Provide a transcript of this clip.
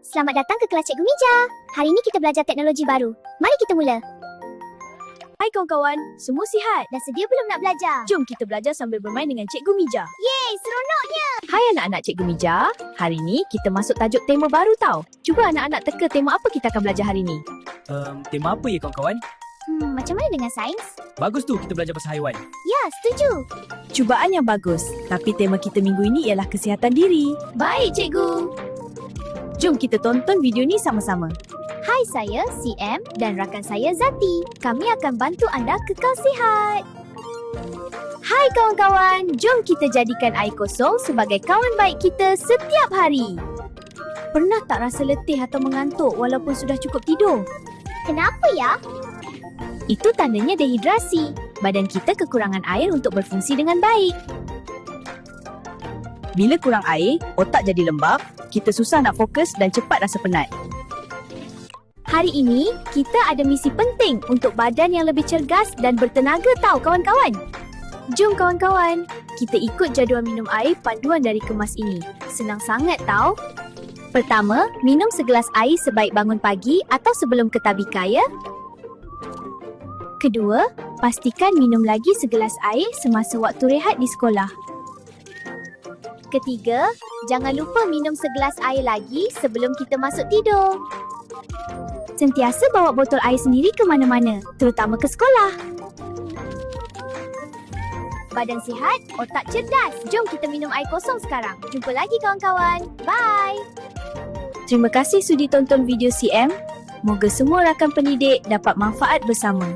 Selamat datang ke kelas Cikgu Mija. Hari ini kita belajar teknologi baru. Mari kita mula. Hai kawan-kawan, semua sihat? Dah sedia belum nak belajar? Jom kita belajar sambil bermain dengan Cikgu Mija. Yeay, seronoknya. Hai anak-anak Cikgu Mija, hari ni kita masuk tajuk tema baru tau. Cuba anak-anak teka tema apa kita akan belajar hari ni. Tema apa ya kawan-kawan? Macam mana dengan sains? Bagus tu kita belajar pasal haiwan. Ya, setuju. Cubaan yang bagus, tapi tema kita minggu ini ialah kesihatan diri. Baik, Cikgu. Jom kita tonton video ni sama-sama. Hai, saya CM dan rakan saya Zati. Kami akan bantu anda kekal sihat. Hai kawan-kawan, jom kita jadikan air kosong sebagai kawan baik kita setiap hari. Pernah tak rasa letih atau mengantuk walaupun sudah cukup tidur? Kenapa ya? Itu tandanya dehidrasi. Badan kita kekurangan air untuk berfungsi dengan baik. Bila kurang air, otak jadi lembab, kita susah nak fokus dan cepat rasa penat. Hari ini, kita ada misi penting untuk badan yang lebih cergas dan bertenaga tau kawan-kawan. Jom kawan-kawan, kita ikut jadual minum air panduan dari kemas ini. Senang sangat tau. Pertama, minum segelas air sebaik bangun pagi atau sebelum ke tadika ya. Kedua, pastikan minum lagi segelas air semasa waktu rehat di sekolah. Ketiga, jangan lupa minum segelas air lagi sebelum kita masuk tidur. Sentiasa bawa botol air sendiri ke mana-mana, terutama ke sekolah. Badan sihat, otak cerdas. Jom kita minum air kosong sekarang. Jumpa lagi kawan-kawan. Bye. Terima kasih sudi tonton video CM. Moga semua rakan pendidik dapat manfaat bersama.